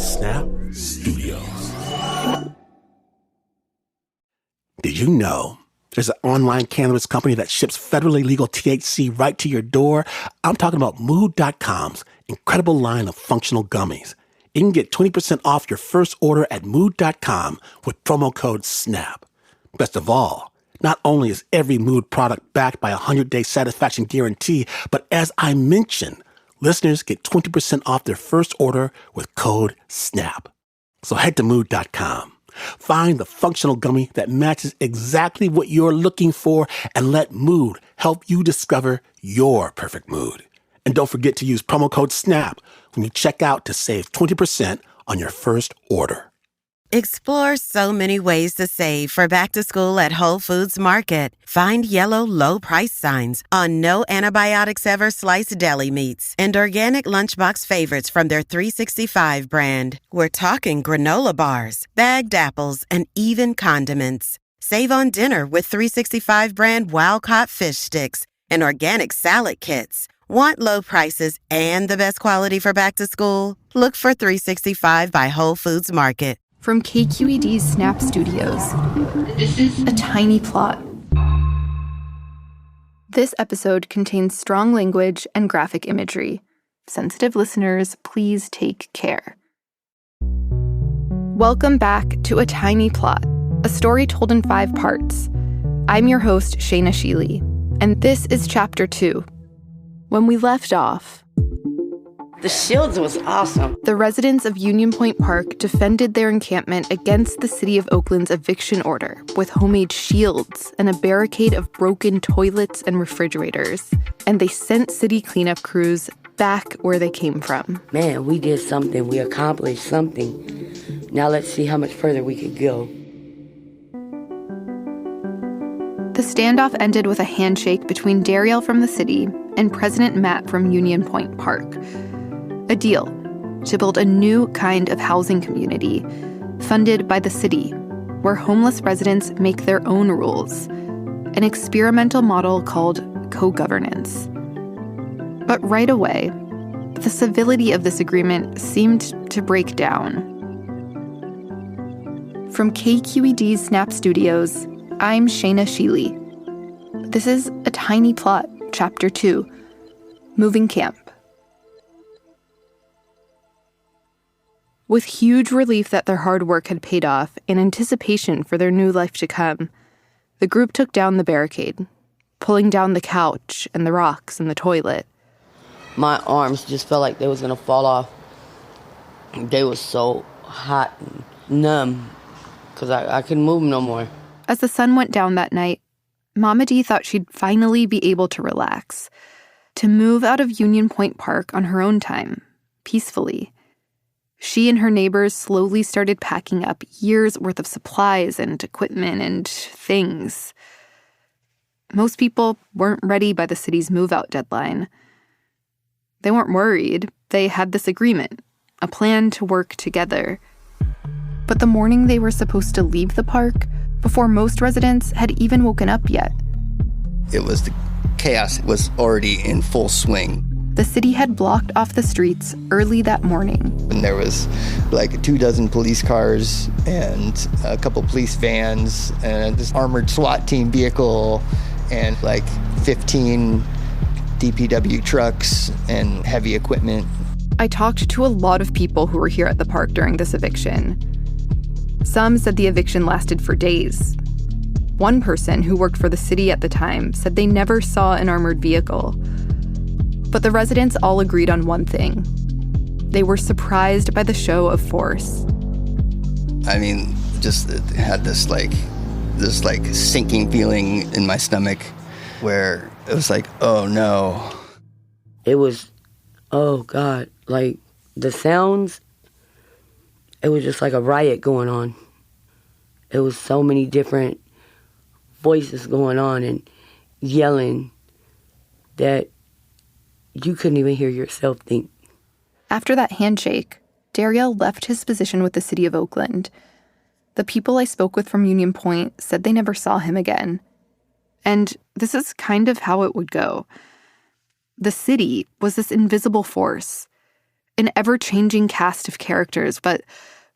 Snap Studios. Did you know there's an online cannabis company that ships federally legal THC right to your door? I'm talking about Mood.com's incredible line of functional gummies. You can get 20% off your first order at Mood.com with promo code SNAP. Best of all, not only is every Mood product backed by a 100-day satisfaction guarantee, but as I mentioned, listeners get 20% off their first order with code SNAP. So head to Mood.com. Find the functional gummy that matches exactly what you're looking for and let Mood help you discover your perfect mood. And don't forget to use promo code SNAP when you check out to save 20% on your first order. Explore so many ways to save for back to school at Whole Foods Market. Find yellow, low price signs on no antibiotics ever sliced deli meats and organic lunchbox favorites from their 365 brand. We're talking granola bars, bagged apples, and even condiments. Save on dinner with 365 brand wild-caught fish sticks and organic salad kits. Want low prices and the best quality for back to school? Look for 365 by Whole Foods Market. From KQED's Snap Studios, this is A Tiny Plot. This episode contains strong language and graphic imagery. Sensitive listeners, please take care. Welcome back to A Tiny Plot, a story told in 5 parts. I'm your host, Shayna Sheely, and this is Chapter 2. When we left off, the shields was awesome. The residents of Union Point Park defended their encampment against the city of Oakland's eviction order with homemade shields and a barricade of broken toilets and refrigerators. And they sent city cleanup crews back where they came from. Man, we did something. We accomplished something. Now let's see how much further we could go. The standoff ended with a handshake between Dariel from the city and President Matt from Union Point Park. A deal to build a new kind of housing community funded by the city where homeless residents make their own rules, an experimental model called co-governance. But right away, the civility of this agreement seemed to break down. From KQED's Snap Studios, I'm Shayna Sheely. This is A Tiny Plot, Chapter 2, Moving Camp. With huge relief that their hard work had paid off in anticipation for their new life to come, the group took down the barricade, pulling down the couch and the rocks and the toilet. My arms just felt like they was gonna fall off. They was so hot and numb because I couldn't move no more. As the sun went down that night, Mama D thought she'd finally be able to relax, to move out of Union Point Park on her own time, peacefully. She and her neighbors slowly started packing up years' worth of supplies and equipment and things. Most people weren't ready by the city's move-out deadline. They weren't worried. They had this agreement, a plan to work together. But the morning they were supposed to leave the park, before most residents had even woken up yet, it was the chaos was already in full swing. The city had blocked off the streets early that morning. And there was like 24 police cars and a couple police vans and this armored SWAT team vehicle and like 15 DPW trucks and heavy equipment. I talked to a lot of people who were here at the park during this eviction. Some said the eviction lasted for days. One person who worked for the city at the time said they never saw an armored vehicle. But the residents all agreed on one thing. They were surprised by the show of force. I mean, just had this sinking feeling in my stomach where it was like, oh no. It was, oh God, like the sounds, it was just like a riot going on. It was so many different voices going on and yelling that you couldn't even hear yourself think. After that handshake, Dariel left his position with the city of Oakland. The people I spoke with from Union Point said they never saw him again. And this is kind of how it would go. The city was this invisible force. An ever-changing cast of characters, but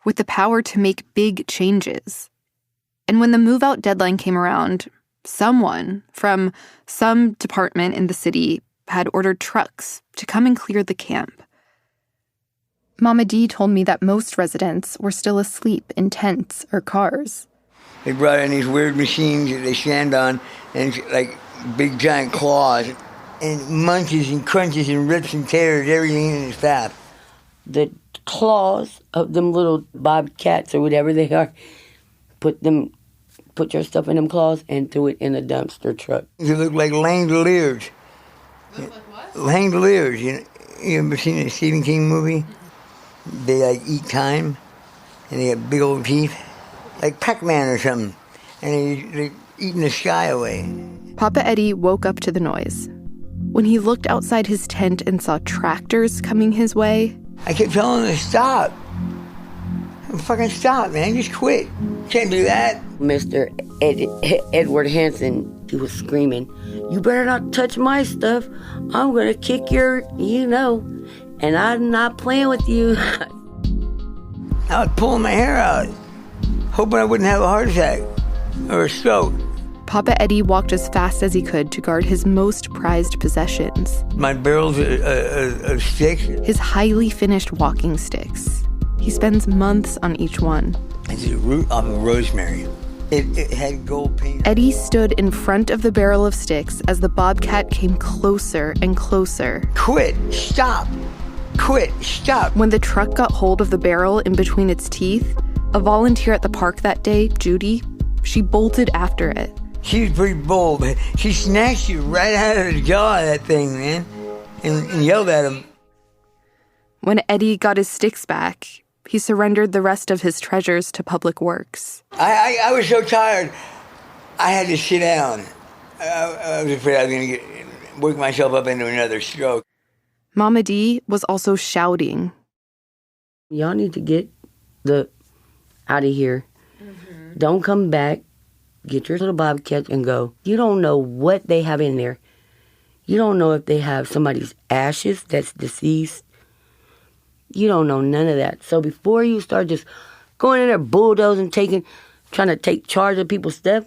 with the power to make big changes. And when the move-out deadline came around, someone from some department in the city had ordered trucks to come and clear the camp. Mama D told me that most residents were still asleep in tents or cars. They brought in these weird machines that they stand on, and it's like big giant claws, and munches and crunches and rips and tears everything in its path. The claws of them little bobcats or whatever they are, put your stuff in them claws and threw it in a dumpster truck. They look like langoliers. Look like what? Langoliers. You ever seen a Stephen King movie? They like eat time, and they have big old teeth, like Pac-Man or something, and they're eating the sky away. Papa Eddie woke up to the noise. When he looked outside his tent and saw tractors coming his way, I kept telling him to stop. Fucking stop, man. Just quit. Can't do that. Mr. Edward Hanson, he was screaming, "You better not touch my stuff. I'm going to kick your, and I'm not playing with you." I was pulling my hair out, hoping I wouldn't have a heart attack or a stroke. Papa Eddie walked as fast as he could to guard his most prized possessions. My barrels of sticks. His highly finished walking sticks. He spends months on each one. It's the root of a rosemary. It had gold paint. Eddie stood in front of the barrel of sticks as the bobcat came closer and closer. Quit. Stop. Quit. Stop. When the truck got hold of the barrel in between its teeth, a volunteer at the park that day, Judy, she bolted after it. She was pretty bold. She snatched you right out of the jaw of that thing, man, and yelled at him. When Eddie got his sticks back, he surrendered the rest of his treasures to Public Works. I was so tired, I had to sit down. I was afraid I was going to work myself up into another stroke. Mama D was also shouting. Y'all need to get out of here. Mm-hmm. Don't come back. Get your little bobcat and go. You don't know what they have in there. You don't know if they have somebody's ashes that's deceased. You don't know none of that. So before you start just going in there bulldozing, trying to take charge of people's stuff,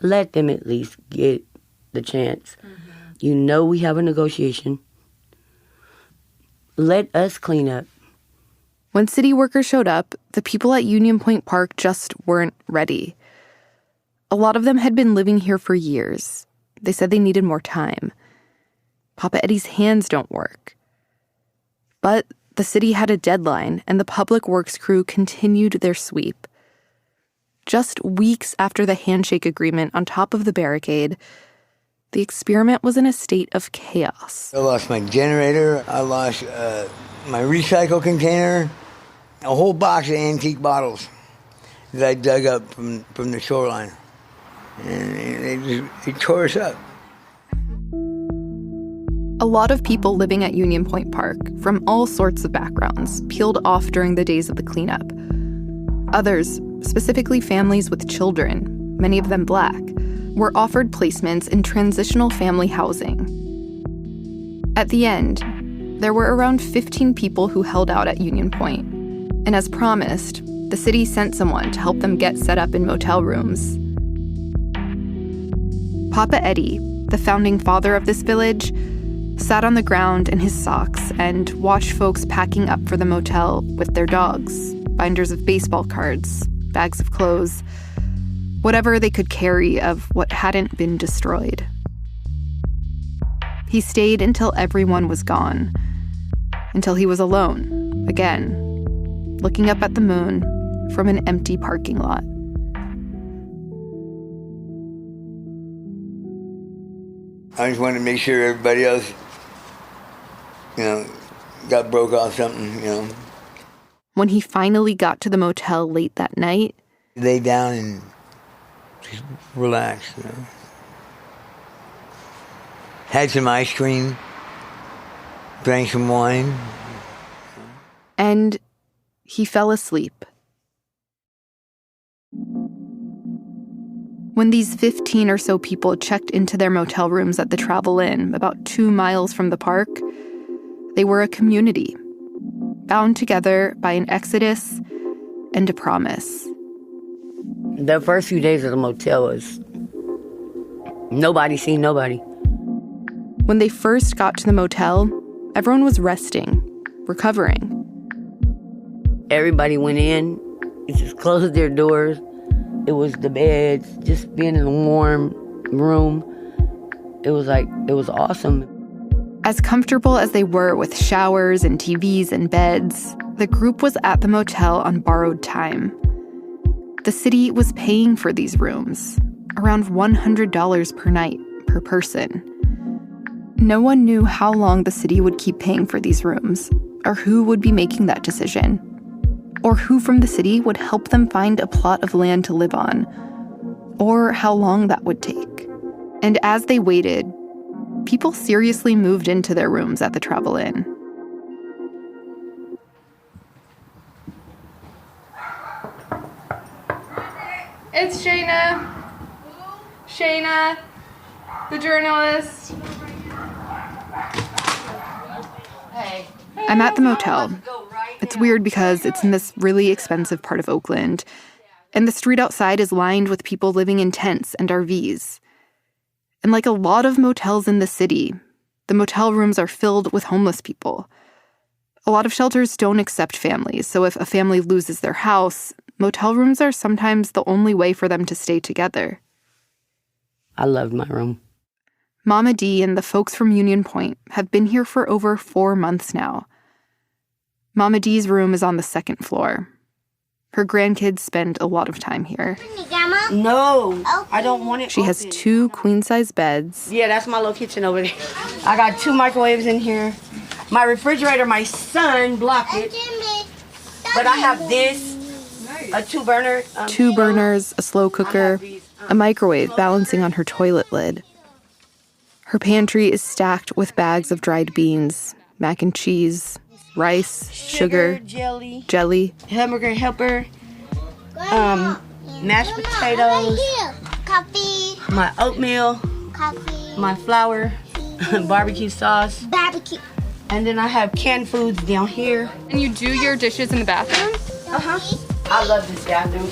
let them at least get the chance. Mm-hmm. We have a negotiation. Let us clean up. When city workers showed up, the people at Union Point Park just weren't ready. A lot of them had been living here for years. They said they needed more time. Papa Eddie's hands don't work. But the city had a deadline, and the Public Works crew continued their sweep. Just weeks after the handshake agreement on top of the barricade, the experiment was in a state of chaos. I lost my generator. I lost my recycle container. A whole box of antique bottles that I dug up from the shoreline. And they tore us up. A lot of people living at Union Point Park, from all sorts of backgrounds, peeled off during the days of the cleanup. Others, specifically families with children, many of them Black, were offered placements in transitional family housing. At the end, there were around 15 people who held out at Union Point. And as promised, the city sent someone to help them get set up in motel rooms. Papa Eddie, the founding father of this village, sat on the ground in his socks and watched folks packing up for the motel with their dogs, binders of baseball cards, bags of clothes, whatever they could carry of what hadn't been destroyed. He stayed until everyone was gone, until he was alone, again, looking up at the moon from an empty parking lot. I just wanted to make sure everybody else, got broke off something, When he finally got to the motel late that night, lay down and just relax, Had some ice cream, drank some wine. and he fell asleep. When these 15 or so people checked into their motel rooms at the Travel Inn, about 2 miles from the park, they were a community bound together by an exodus and a promise. The first few days of the motel was nobody seen nobody. When they first got to the motel, everyone was resting, recovering. Everybody went in, just closed their doors. It was the beds, just being in a warm room. It was awesome. As comfortable as they were with showers and TVs and beds, the group was at the motel on borrowed time. The city was paying for these rooms, around $100 per night, per person. No one knew how long the city would keep paying for these rooms, or who would be making that decision, or who from the city would help them find a plot of land to live on, or how long that would take. And as they waited, people seriously moved into their rooms at the Travel Inn. It's Shayna. Shayna, the journalist. Hey. I'm at the motel. It's weird because it's in this really expensive part of Oakland, and the street outside is lined with people living in tents and RVs. And like a lot of motels in the city, the motel rooms are filled with homeless people. A lot of shelters don't accept families, so if a family loses their house, motel rooms are sometimes the only way for them to stay together. I loved my room. Mama D and the folks from Union Point have been here for over 4 months now. Mama D's room is on the second floor. Her grandkids spend a lot of time here. No, I don't want it. She has 2 queen-size beds. Yeah, that's my little kitchen over there. I got 2 microwaves in here. My refrigerator, my son blocked it. But I have this, a 2-burner. 2 burners, a slow cooker, a microwave balancing on her toilet lid. Her pantry is stacked with bags of dried beans, mac and cheese, rice, sugar, jelly, hamburger helper, mashed potatoes, coffee, my oatmeal, my flour, barbecue sauce, and then I have canned foods down here. And you do your dishes in the bathroom? Uh-huh. I love this bathroom.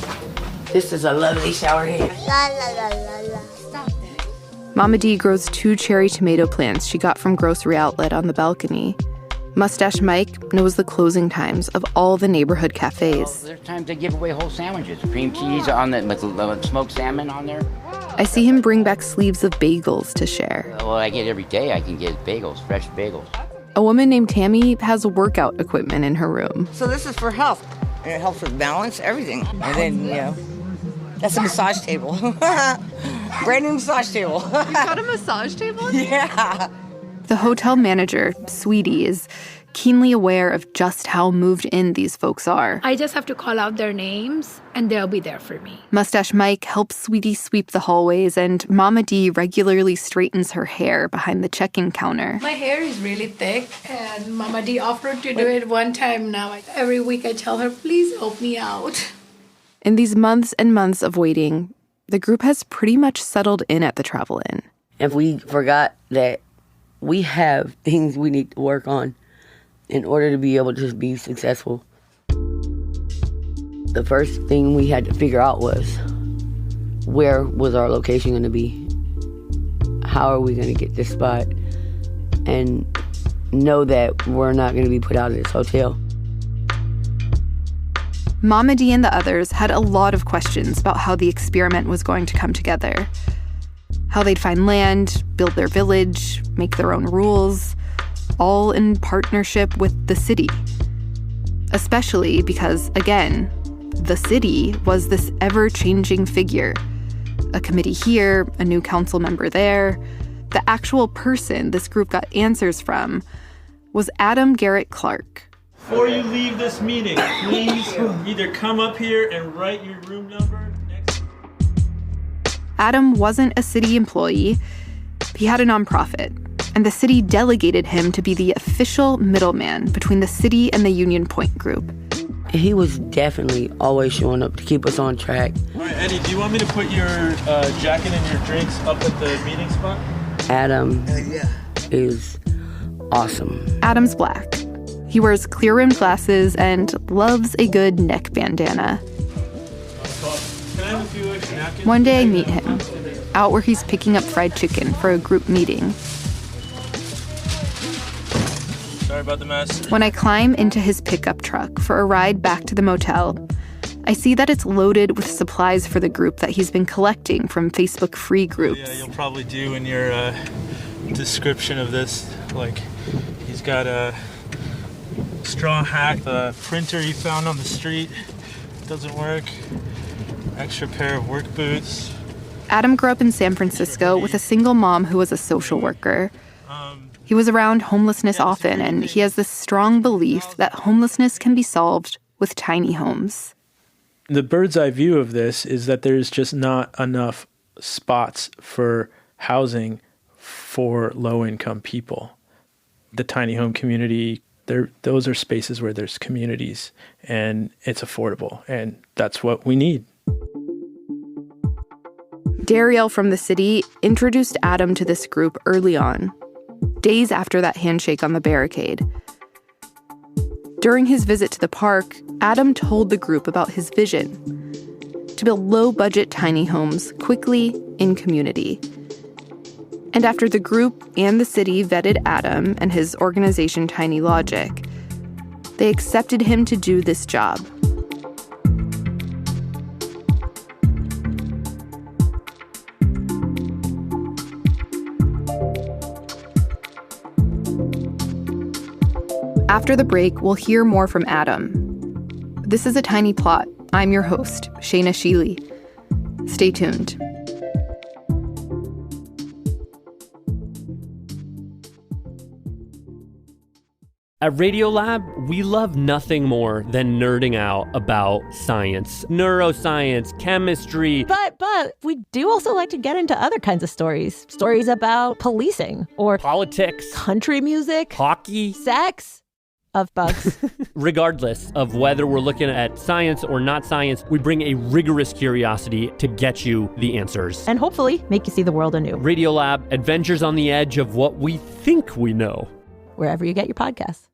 This is a lovely shower head. La la la la la. Mama D grows 2 cherry tomato plants she got from Grocery Outlet on the balcony. Mustache Mike knows the closing times of all the neighborhood cafes. There's times they give away whole sandwiches, cream cheese on the with smoked salmon on there. I see him bring back sleeves of bagels to share. Well, I get every day. I can get bagels, fresh bagels. A woman named Tammy has workout equipment in her room. So this is for health. And it helps with balance, everything. And then, that's a massage table. Brand new massage table. You got a massage table? Yeah. The hotel manager, Sweetie, is keenly aware of just how moved in these folks are. I just have to call out their names, and they'll be there for me. Mustache Mike helps Sweetie sweep the hallways, and Mama D regularly straightens her hair behind the check-in counter. My hair is really thick, and Mama D offered to do it one time now. Every week I tell her, please help me out. In these months and months of waiting, the group has pretty much settled in at the Travel Inn. If we forgot that we have things we need to work on in order to be able to be successful. The first thing we had to figure out was, where was our location going to be? How are we going to get this spot? And know that we're not going to be put out of this hotel. Mama D and the others had a lot of questions about how the experiment was going to come together. How they'd find land, build their village, make their own rules, all in partnership with the city. Especially because, again, the city was this ever-changing figure. A committee here, a new council member there. The actual person this group got answers from was Adam Garrett Clark. Before you leave this meeting, please either come up here and write your room number. Adam wasn't a city employee. He had a nonprofit, and the city delegated him to be the official middleman between the city and the Union Point group. He was definitely always showing up to keep us on track. All right, Eddie, do you want me to put your jacket and your drinks up at the meeting spot? Adam is awesome. Adam's black. He wears clear-rimmed glasses and loves a good neck bandana. One day I meet him, out where he's picking up fried chicken for a group meeting. Sorry about the mess. When I climb into his pickup truck for a ride back to the motel, I see that it's loaded with supplies for the group that he's been collecting from Facebook free groups. Yeah, you'll probably do in your description of this, like, he's got a straw hack, the printer he found on the street doesn't work, extra pair of work boots. Adam grew up in San Francisco with a single mom who was a social worker. He was around homelessness often, and he has this strong belief that homelessness can be solved with tiny homes. The bird's eye view of this is that there's just not enough spots for housing for low-income people. The tiny home community, those are spaces where there's communities, and it's affordable, and that's what we need. Darielle from the city introduced Adam to this group early on, days after that handshake on the barricade. During his visit to the park, Adam told the group about his vision to build low-budget tiny homes quickly in community. And after the group and the city vetted Adam and his organization Tiny Logic, they accepted him to do this job. After the break, we'll hear more from Adam. This is A Tiny Plot. I'm your host, Shayna Sheely. Stay tuned. At Radiolab, we love nothing more than nerding out about science, neuroscience, chemistry. But we do also like to get into other kinds of stories. Stories about policing or politics, country music, hockey, sex, of bugs. Regardless of whether we're looking at science or not science, we bring a rigorous curiosity to get you the answers. And hopefully make you see the world anew. Radiolab, adventures on the edge of what we think we know. Wherever you get your podcasts.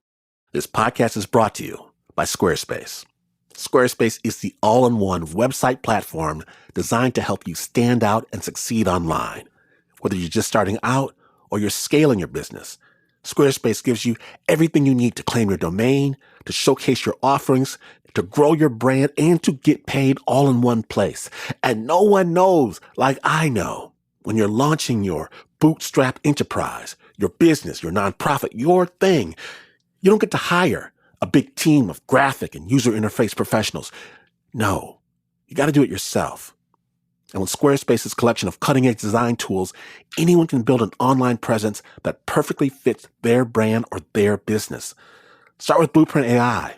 This podcast is brought to you by Squarespace. Squarespace is the all-in-one website platform designed to help you stand out and succeed online. Whether you're just starting out or you're scaling your business, Squarespace gives you everything you need to claim your domain, to showcase your offerings, to grow your brand, and to get paid all in one place. And no one knows like I know when you're launching your bootstrap enterprise, your business, your nonprofit, your thing. You don't get to hire a big team of graphic and user interface professionals. No, you got to do it yourself. And with Squarespace's collection of cutting-edge design tools, anyone can build an online presence that perfectly fits their brand or their business. Start with Blueprint AI,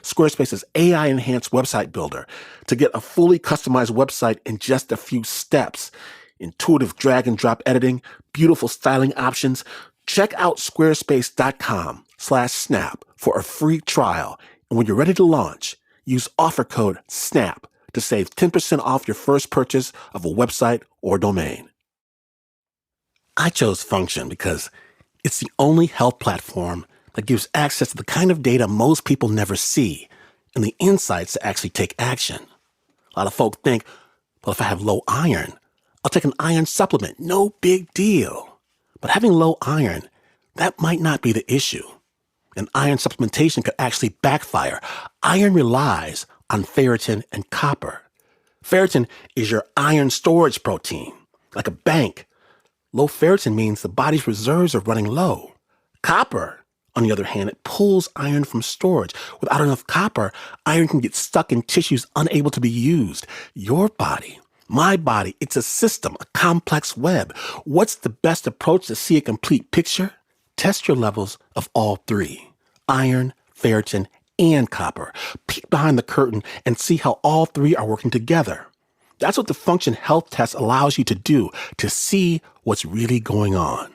Squarespace's AI-enhanced website builder, to get a fully customized website in just a few steps. Intuitive drag-and-drop editing, beautiful styling options. Check out squarespace.com/snap for a free trial. And when you're ready to launch, use offer code SNAP to save 10% off your first purchase of a website or domain. I chose Function because it's the only health platform that gives access to the kind of data most people never see and the insights to actually take action. A lot of folk think, well, if I have low iron, I'll take an iron supplement. No big deal. But having low iron, that might not be the issue. And iron supplementation could actually backfire. Iron relies on ferritin and copper. Ferritin is your iron storage protein, like a bank. Low ferritin means the body's reserves are running low. Copper, on the other hand, it pulls iron from storage. Without enough copper, iron can get stuck in tissues unable to be used. Your body, my body, it's a system, a complex web. What's the best approach to see a complete picture? Test your levels of all three: iron, ferritin, and copper. Peek behind the curtain and see how all three are working together. That's what the Function Health Test allows you to do, to see what's really going on.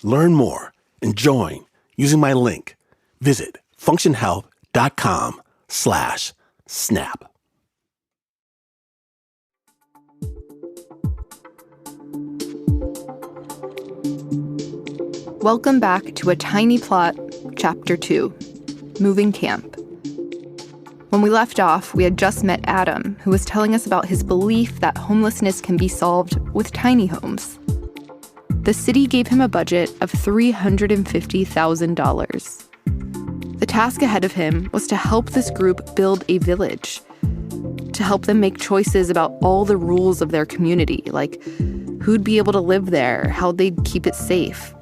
Learn more and join using my link. Visit functionhealth.com/snap. Welcome back to A Tiny Plot, Chapter 2. moving camp. When we left off, we had just met Adam, who was telling us about his belief that homelessness can be solved with tiny homes. The city gave him a budget of $350,000. The task ahead of him was to help this group build a village, to help them make choices about all the rules of their community, like who'd be able to live there, how they'd keep it safe,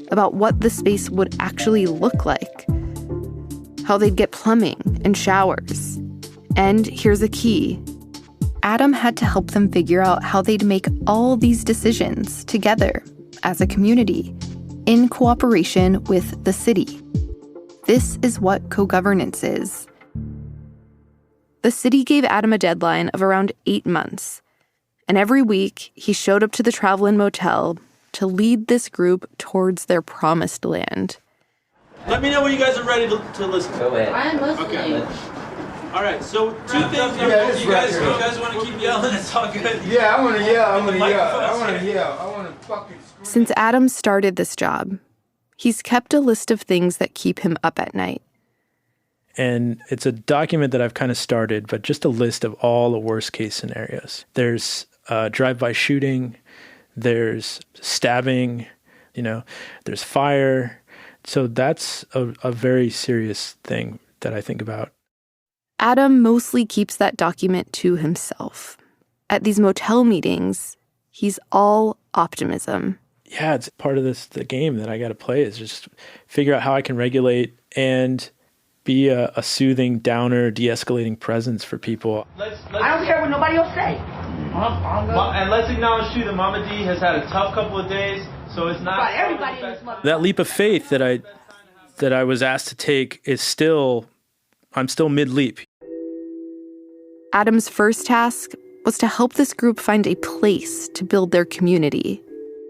about what the space would actually look like, how they'd get plumbing and showers. And here's a key. Adam had to help them figure out how they'd make all these decisions together as a community, in cooperation with the city. This is what co-governance is. The city gave Adam a deadline of around 8 months, and every week he showed up to the Travelin' Motel to lead this group towards their promised land. Let me know when you guys are ready to listen. Go ahead. I am listening. Okay. All right, so 2 things. You guys want to keep yelling? It's all good. Yeah, I want to yell. I want to fucking scream. Since Adam started this job, he's kept a list of things that keep him up at night. And it's a document that I've kind of started, but just a list of all the worst case scenarios. There's drive-by shooting, there's stabbing, there's fire. So that's a very serious thing that I think about. Adam mostly keeps that document to himself. At these motel meetings, he's all optimism. Yeah, it's part of the game that I got to play is just figure out how I can regulate and be a soothing, downer, de-escalating presence for people. I don't care what nobody else say. And let's acknowledge, too, that Mama D has had a tough couple of days, so it's not... But everybody in this mother... That leap of faith that I was asked to take is I'm still mid-leap. Adam's first task was to help this group find a place to build their community.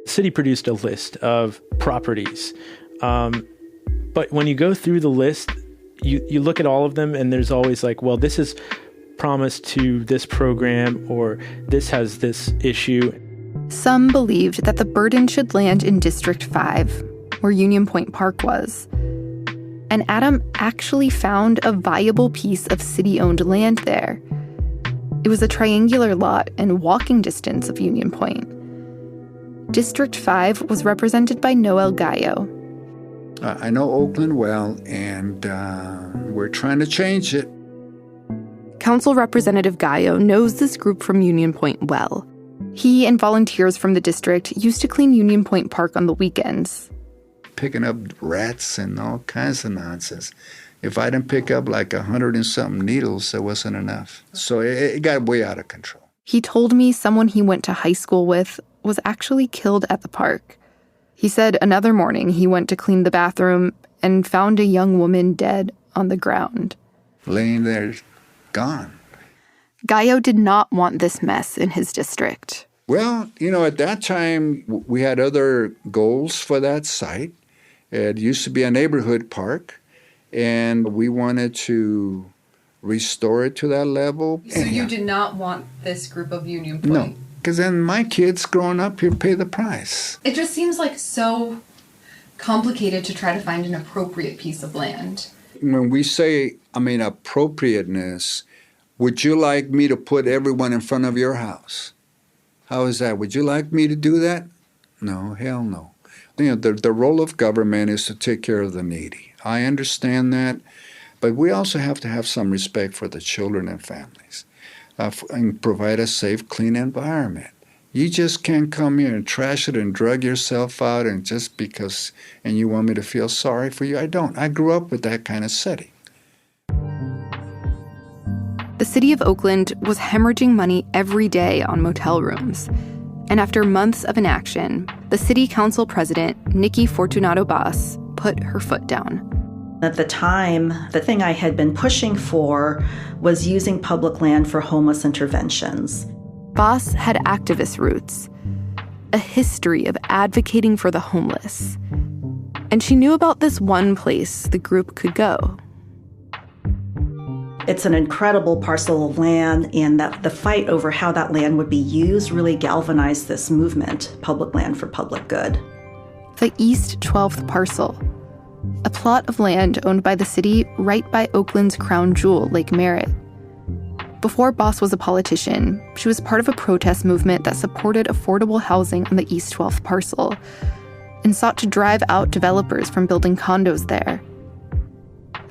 The city produced a list of properties. But when you go through the list, you look at all of them and there's always like, well, this is promised to this program or this has this issue. Some believed that the burden should land in District 5, where Union Point Park was. And Adam actually found a viable piece of city-owned land there. It was a triangular lot and walking distance of Union Point. District 5 was represented by Noel Gallo. I know Oakland well, and we're trying to change it. Council Representative Gallo knows this group from Union Point well. He and volunteers from the district used to clean Union Point Park on the weekends. Picking up rats and all kinds of nonsense. If I didn't pick up like 100 and something needles, it wasn't enough. So it got way out of control. He told me someone he went to high school with was actually killed at the park. He said another morning he went to clean the bathroom and found a young woman dead on the ground. Laying there, gone. Gallo did not want this mess in his district. Well, at that time, we had other goals for that site. It used to be a neighborhood park. And we wanted to restore it to that level. So you did not want this group of Union Point? No, because then my kids growing up here pay the price. It just seems like so complicated to try to find an appropriate piece of land. When we say, appropriateness, would you like me to put everyone in front of your house? How is that? Would you like me to do that? No, hell no. The role of government is to take care of the needy. I understand that, but we also have to have some respect for the children and families and provide a safe, clean environment. You just can't come here and trash it and drug yourself out and just because, and you want me to feel sorry for you. I don't. I grew up with that kind of setting. The city of Oakland was hemorrhaging money every day on motel rooms. And after months of inaction, the city council president, Nikki Fortunato Bass, put her foot down. At the time, the thing I had been pushing for was using public land for homeless interventions. Bass had activist roots, a history of advocating for the homeless. And she knew about this one place the group could go. It's an incredible parcel of land, and that the fight over how that land would be used really galvanized this movement, public land for public good. The East 12th parcel, a plot of land owned by the city right by Oakland's crown jewel, Lake Merritt. Before Boss was a politician, she was part of a protest movement that supported affordable housing on the East 12th parcel and sought to drive out developers from building condos there.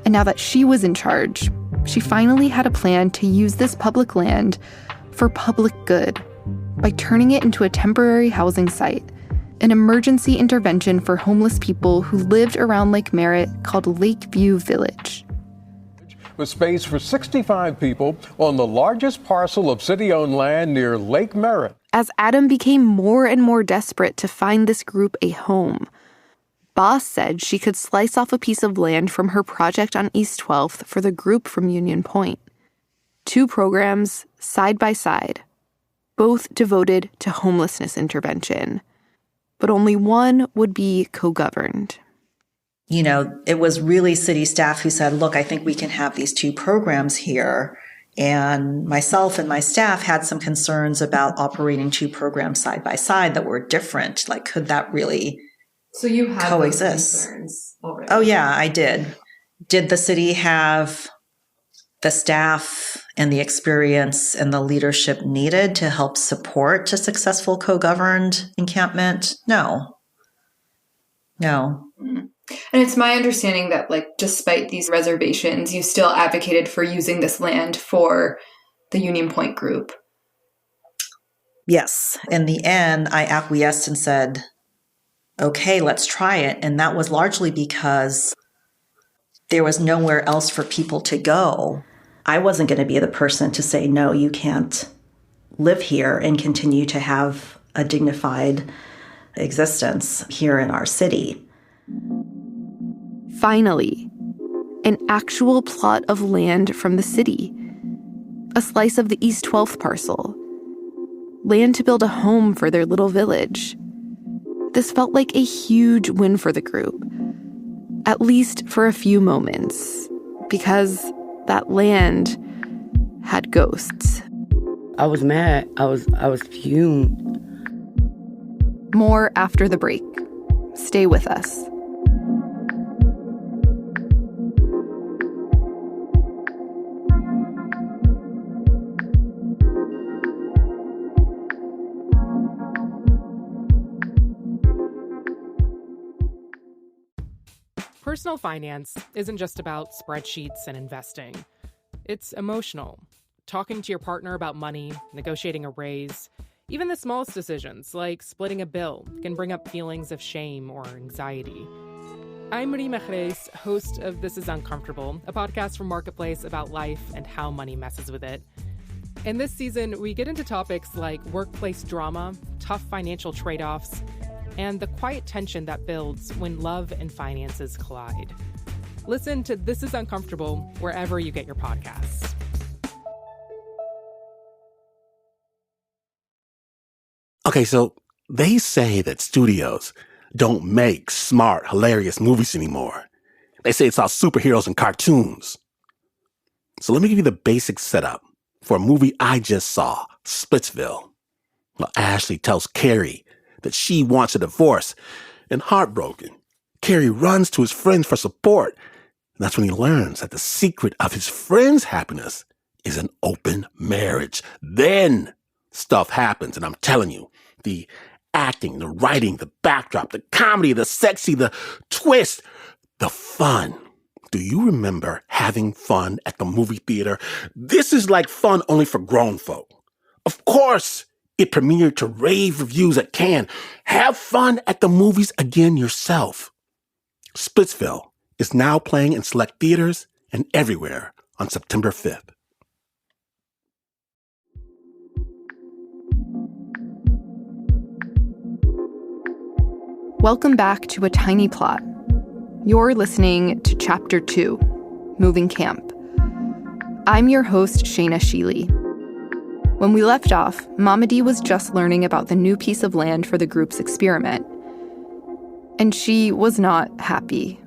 And now that she was in charge, she finally had a plan to use this public land for public good by turning it into a temporary housing site, an emergency intervention for homeless people who lived around Lake Merritt called Lakeview Village. With space for 65 people on the largest parcel of city-owned land near Lake Merritt. As Adam became more and more desperate to find this group a home, Boss said she could slice off a piece of land from her project on East 12th for the group from Union Point. 2 programs, side by side, both devoted to homelessness intervention. But only one would be co-governed. You know, it was really city staff who said, look, I think we can have these 2 programs here. And myself and my staff had some concerns about operating 2 programs side by side that were different. Like, could that really coexist? Oh, yeah, I did. Did the city have the staff and the experience and the leadership needed to help support a successful co-governed encampment? No. And it's my understanding that, like, despite these reservations, you still advocated for using this land for the Union Point group. Yes. In the end, I acquiesced and said, okay, let's try it. And that was largely because there was nowhere else for people to go. I wasn't going to be the person to say, no, you can't live here and continue to have a dignified existence here in our city. Finally, an actual plot of land from the city. A slice of the East 12th parcel. Land to build a home for their little village. This felt like a huge win for the group. At least for a few moments. Because that land had ghosts. I was mad. I was fumed. More after the break. Stay with us. Personal finance isn't just about spreadsheets and investing. It's emotional. Talking to your partner about money, negotiating a raise, even the smallest decisions, like splitting a bill, can bring up feelings of shame or anxiety. I'm Marie Mejres, host of This Is Uncomfortable, a podcast from Marketplace about life and how money messes with it. In this season, we get into topics like workplace drama, tough financial trade-offs, and the quiet tension that builds when love and finances collide. Listen to This Is Uncomfortable wherever you get your podcasts. Okay, so they say that studios don't make smart, hilarious movies anymore. They say it's all superheroes and cartoons. So let me give you the basic setup for a movie I just saw, Splitsville. Well, Ashley tells Carrie that she wants a divorce, and heartbroken, Carrie runs to his friends for support. And that's when he learns that the secret of his friend's happiness is an open marriage. Then stuff happens, and I'm telling you, the acting, the writing, the backdrop, the comedy, the sexy, the twist, the fun. Do you remember having fun at the movie theater? This is like fun only for grown folk. Of course, it premiered to rave reviews at Cannes. Have fun at the movies again yourself. Splitsville is now playing in select theaters and everywhere on September 5th. Welcome back to A Tiny Plot. You're listening to Chapter 2, Moving Camp. I'm your host, Shayna Sheely. When we left off, Mama D was just learning about the new piece of land for the group's experiment. And she was not happy.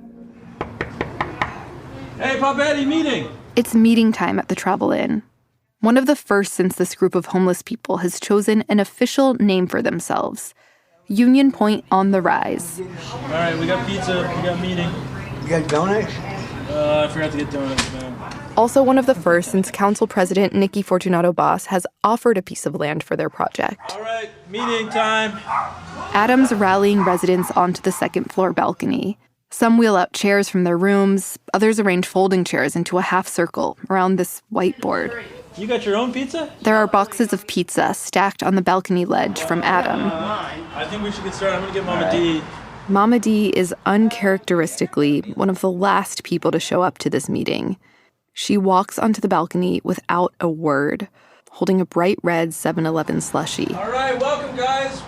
Hey, Papetti, meeting! It's meeting time at the Travel Inn. One of the first since this group of homeless people has chosen an official name for themselves. Union Point on the Rise. All right, we got pizza, we got meeting. You got donuts? I forgot to get donuts, man. Also one of the first since Council President Nicky Fortunato Boss has offered a piece of land for their project. All right, meeting time. Adam's rallying residents onto the second-floor balcony. Some wheel out chairs from their rooms. Others arrange folding chairs into a half circle around this whiteboard. You got your own pizza? There are boxes of pizza stacked on the balcony ledge from Adam. I think we should get started. I'm going to get Mama D. Mama D is uncharacteristically one of the last people to show up to this meeting. She walks onto the balcony without a word, holding a bright red 7-Eleven slushie. All right, welcome, guys.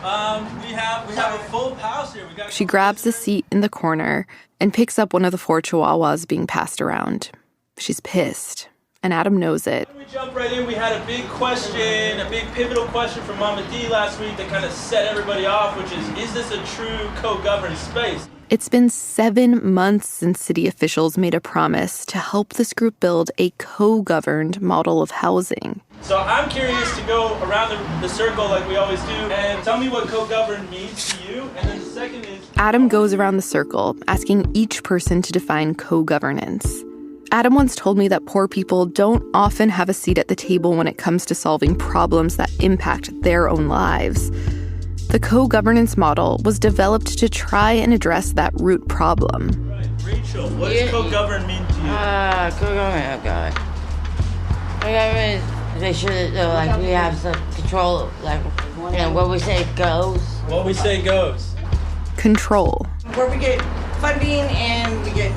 We have a full house here. She grabs a seat in the corner and picks up one of the 4 chihuahuas being passed around. She's pissed, and Adam knows it. We jump right in. We had a big question, a big pivotal question from Mama D last week that kind of set everybody off, which is this a true co-governed space? It's been 7 months since city officials made a promise to help this group build a co-governed model of housing. So I'm curious to go around the circle like we always do and tell me what co-governed means to you. And then the second is... Adam goes around the circle, asking each person to define co-governance. Adam once told me that poor people don't often have a seat at the table when it comes to solving problems that impact their own lives. The co-governance model was developed to try and address that root problem. Right. Rachel, what does co-govern mean to you? Co-government, oh God. Co-government, make sure that like we have some control, like, you know, what we say goes. What we say goes. Control. Where we get funding and we get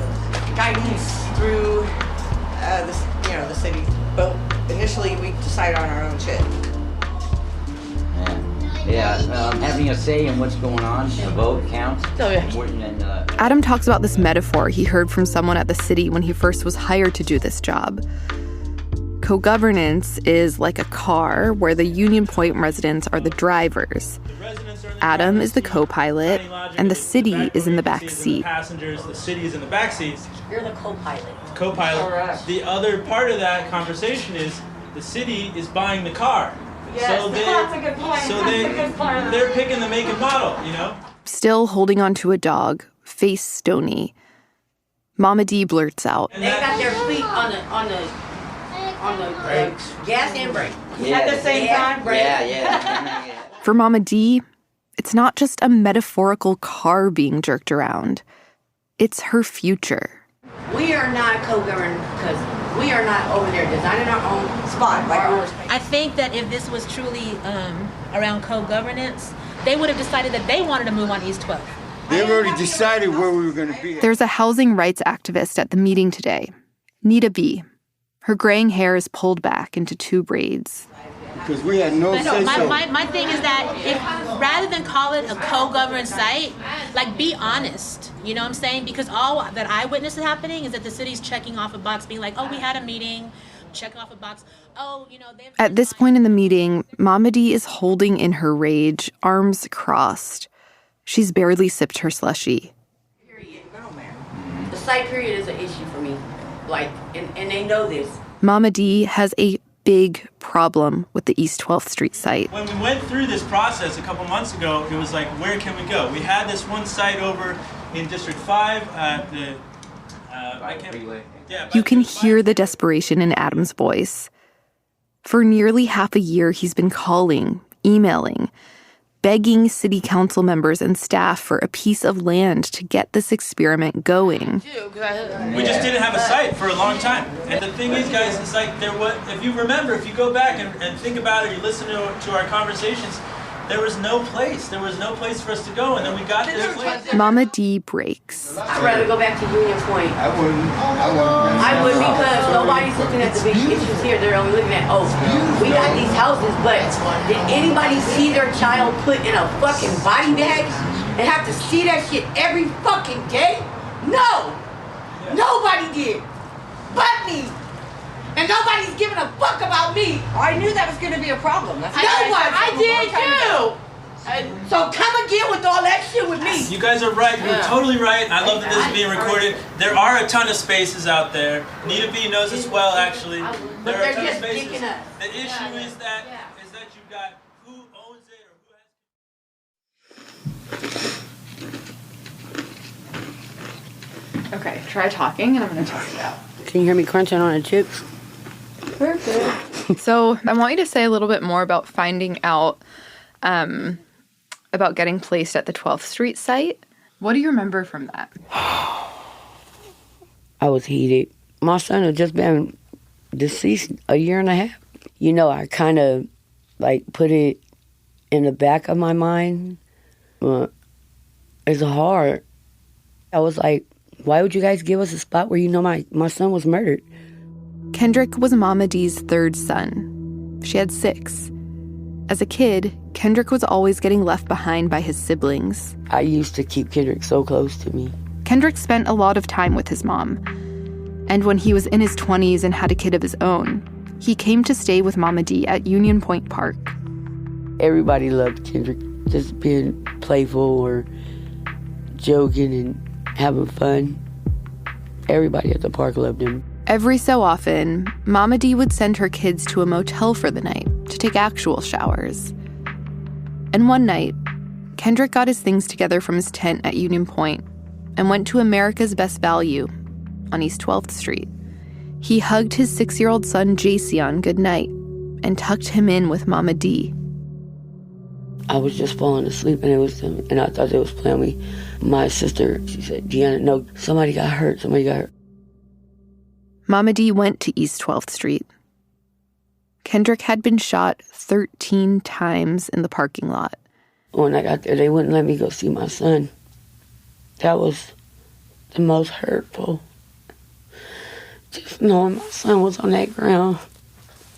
guidance through the city. But initially we decide on our own shit. Having a say in what's going on, the vote counts. Adam talks about this metaphor he heard from someone at the city when he first was hired to do this job. Co-governance is like a car where the Union Point residents are the drivers. Adam is the co-pilot, and the city is in the back seat. The city is in the back seats. You're the co-pilot. Co-pilot. Correct. The other part of that conversation is the city is buying the car. Yes, so that's a good point. So they're picking the make and model, you know? Still holding onto a dog, face stony. Mama D blurts out. They got their feet on the brakes. Gas and brake. At the same time, brake. Yeah. For Mama D, it's not just a metaphorical car being jerked around. It's her future. We are not co-governed because we are not over there designing our own spot. I think that if this was truly around co-governance, they would have decided that they wanted to move on East 12th. They've already decided where we were going to be. There's a housing rights activist at the meeting today, Nita B. Her graying hair is pulled back into 2 braids. Because we had no say so. My thing is that if rather than call it a co-governed site, like be honest. You know what I'm saying? Because all that I witnessed happening is that the city's checking off a box, being like, oh, we had a meeting, checking off a box. Oh, you know, At this point in the meeting, Mama D is holding in her rage, arms crossed. She's barely sipped her slushie. The site period is an issue for me. Like, and they know this. Mama D has a big problem with the East 12th Street site. When we went through this process a couple months ago, it was like, where can we go? We had this one site over in District 5 at the... You can hear the desperation in Adam's voice. For nearly half a year, he's been calling, emailing, begging city council members and staff for a piece of land to get this experiment going. We just didn't have a site for a long time. And the thing is, guys, it's like if you remember, if you go back and think about it, you listen to our conversations, there was no place. There was no place for us to go, and then we got this place. Mama D breaks. I'd rather go back to Union Point. I would because nobody's looking at the big issues here. They're only looking at, we got these houses, but did anybody see their child put in a fucking body bag and have to see that shit every fucking day? No. Nobody did. But me. And nobody's giving a fuck about me. I knew that was going to be a problem. That's I did too. So come again with all that shit with me. You guys are right. You're totally right. I love that this is being recorded. There are a ton of spaces out there. Nita B knows this well, actually. There are a ton of spaces. The issue is that you've got who owns it or who has. Okay, try talking and I'm going to test it out. Can you hear me crunching on the chips? Perfect. So I want you to say a little bit more about finding out about getting placed at the 12th Street site. What do you remember from that? I was heated. My son had just been deceased a year and a half. You know, I kind of put it in the back of my mind. It's hard. I was like, why would you guys give us a spot where you know my son was murdered? Kendrick was Mama Dee's third son. She had 6. As a kid, Kendrick was always getting left behind by his siblings. I used to keep Kendrick so close to me. Kendrick spent a lot of time with his mom. And when he was in his 20s and had a kid of his own, he came to stay with Mama Dee at Union Point Park. Everybody loved Kendrick, just being playful or joking and having fun. Everybody at the park loved him. Every so often, Mama Dee would send her kids to a motel for the night to take actual showers. And one night, Kendrick got his things together from his tent at Union Point and went to America's Best Value on East 12th Street. He hugged his 6-year-old son Jason goodnight and tucked him in with Mama Dee. I was just falling asleep and it was them, and I thought they was playing me. My sister, she said, Deanna, no, somebody got hurt. Mama Dee went to East 12th Street. Kendrick had been shot 13 times in the parking lot. When I got there, they wouldn't let me go see my son. That was the most hurtful. Just knowing my son was on that ground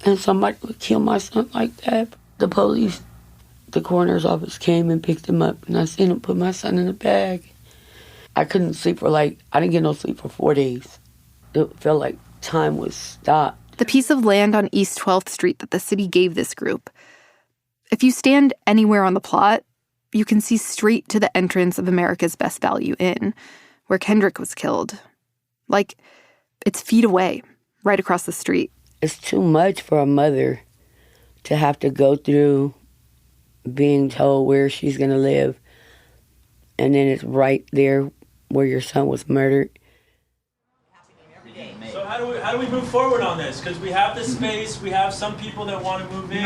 and somebody would kill my son like that. The police, the coroner's office came and picked him up, and I seen him put my son in a bag. I couldn't sleep I didn't get no sleep for 4 days. It felt like time was stopped. The piece of land on East 12th Street that the city gave this group. If you stand anywhere on the plot, you can see straight to the entrance of America's Best Value Inn, where Kendrick was killed. It's feet away, right across the street. It's too much for a mother to have to go through being told where she's going to live, and then it's right there where your son was murdered. So how do we move forward on this? Because we have the space, we have some people that want to move in.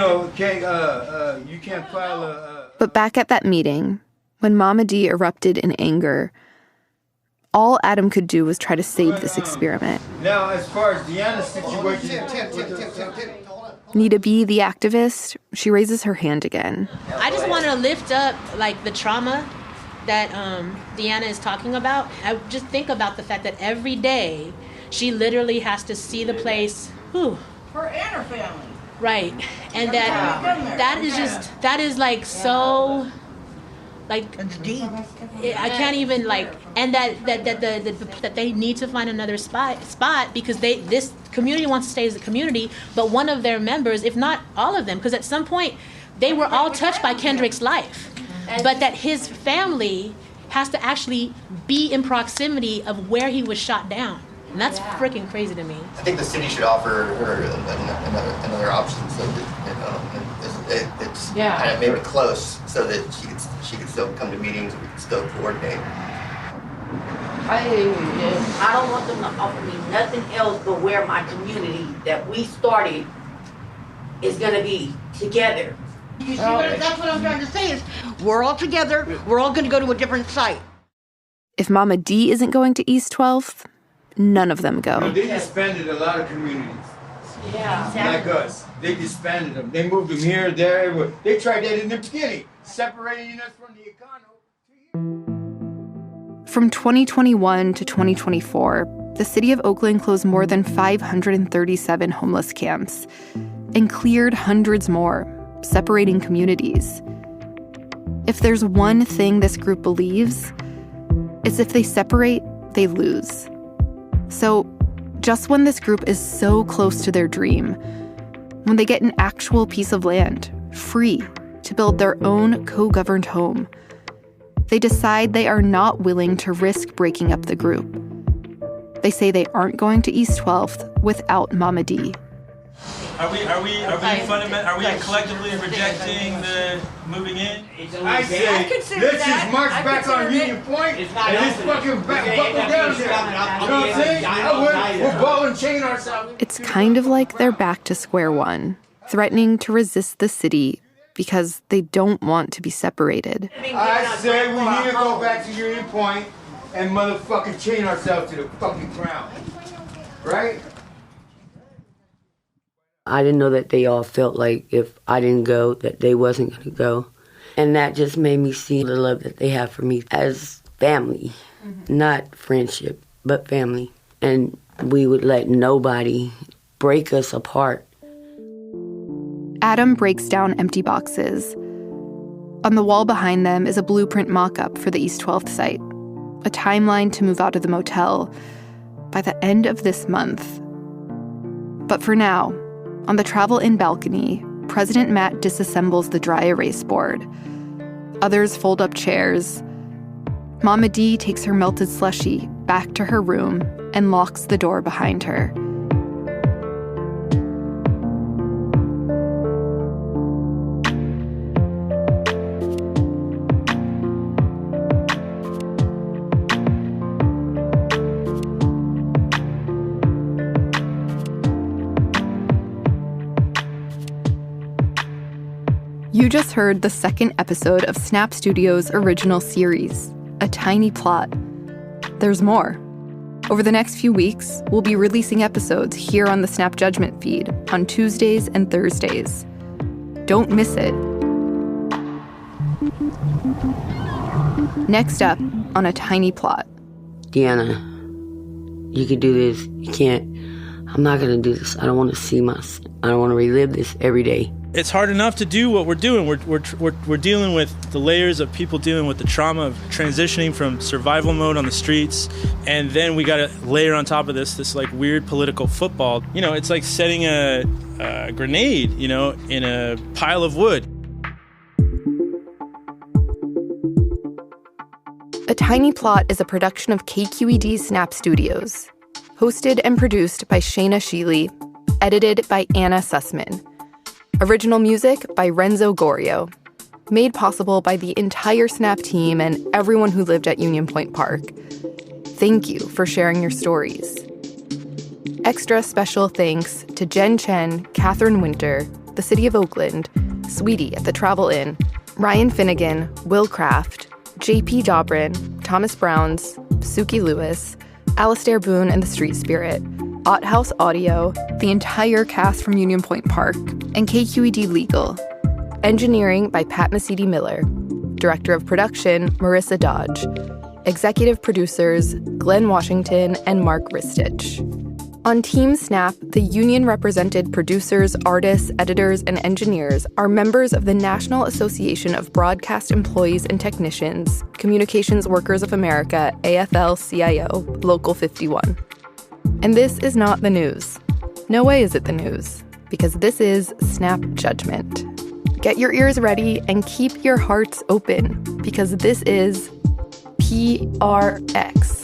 You can't file a... But back at that meeting, when Mama Dee erupted in anger, all Adam could do was try to save this experiment. Now, as far as Deanna's situation... Nita B., the activist, she raises her hand again. I just want to lift up, the trauma that Deanna is talking about. I just think about the fact that every day she literally has to see the place. Her and her family. Right. And that is so... it's deep. I can't even and that they need to find another spot because this community wants to stay as a community, but one of their members, if not all of them, because at some point they were all touched by Kendrick's life, but that his family has to actually be in proximity of where he was shot down. And that's freaking crazy to me. I think the city should offer her another option so that it's kind of maybe close so that she could still come to meetings and we could still coordinate. I don't want them to offer me nothing else but where my community that we started is going to be together. You see that's what I'm trying to say is we're all together. We're all going to go to a different site. If Mama Dee isn't going to East 12th, none of them go. They disbanded a lot of communities. Yeah. Like us. They disbanded them. They moved them here, there, everywhere. They tried that in the beginning, separating us from the economy. From 2021 to 2024, the city of Oakland closed more than 537 homeless camps and cleared hundreds more, separating communities. If there's one thing this group believes, it's if they separate, they lose. So, just when this group is so close to their dream, when they get an actual piece of land, free, to build their own co-governed home, they decide they are not willing to risk breaking up the group. They say they aren't going to East 12th without Mama Dee. Are we collectively rejecting the moving in? I say, let's just march back on Union Point and let's fucking buckle down there. You know what I'm saying? We're ball and chain ourselves. It's kind of like they're back to square one, threatening to resist the city because they don't want to be separated. I say we need to go back to Union Point and motherfucking chain ourselves to the fucking ground. Right? I didn't know that they all felt like if I didn't go, that they wasn't going to go. And that just made me see the love that they have for me as family, not friendship, but family. And we would let nobody break us apart. Adam breaks down empty boxes. On the wall behind them is a blueprint mock-up for the East 12th site, a timeline to move out of the motel by the end of this month. But for now, on the travel-in balcony, President Matt disassembles the dry erase board. Others fold up chairs. Mama D takes her melted slushie back to her room and locks the door behind her. You just heard the second episode of Snap Studios' original series, A Tiny Plot. There's more. Over the next few weeks, we'll be releasing episodes here on the Snap Judgment feed on Tuesdays and Thursdays. Don't miss it. Next up on A Tiny Plot. Deanna, you could do this. You can't. I'm not going to do this. I don't want to see I don't want to relive this every day. It's hard enough to do what we're doing. We're dealing with the layers of people dealing with the trauma of transitioning from survival mode on the streets, and then we got to layer on top of this like weird political football. You know, it's like setting a grenade, you know, in a pile of wood. A Tiny Plot is a production of KQED Snap Studios, hosted and produced by Shayna Sheely, edited by Anna Sussman. Original music by Renzo Gorio. Made possible by the entire Snap team and everyone who lived at Union Point Park. Thank you for sharing your stories. Extra special thanks to Jen Chien, Catherine Winter, the City of Oakland, Sweetie at the Travel Inn, Ryan Finnegan, Will Kraft, JP Dobrin, Thomas Brouns, Sukey Lewis, Alistair Boone and the Street Spirit, Ott House Audio, the entire cast from Union Point Park, and KQED Legal. Engineering by Pat Mesiti-Miller. Director of Production, Marissa Dodge. Executive producers, Glenn Washington and Mark Ristich. On Team Snap, the union-represented producers, artists, editors, and engineers are members of the National Association of Broadcast Employees and Technicians, Communications Workers of America, AFL-CIO, Local 51. And this is not the news. No way is it the news, because this is Snap Judgment. Get your ears ready and keep your hearts open, because this is PRX.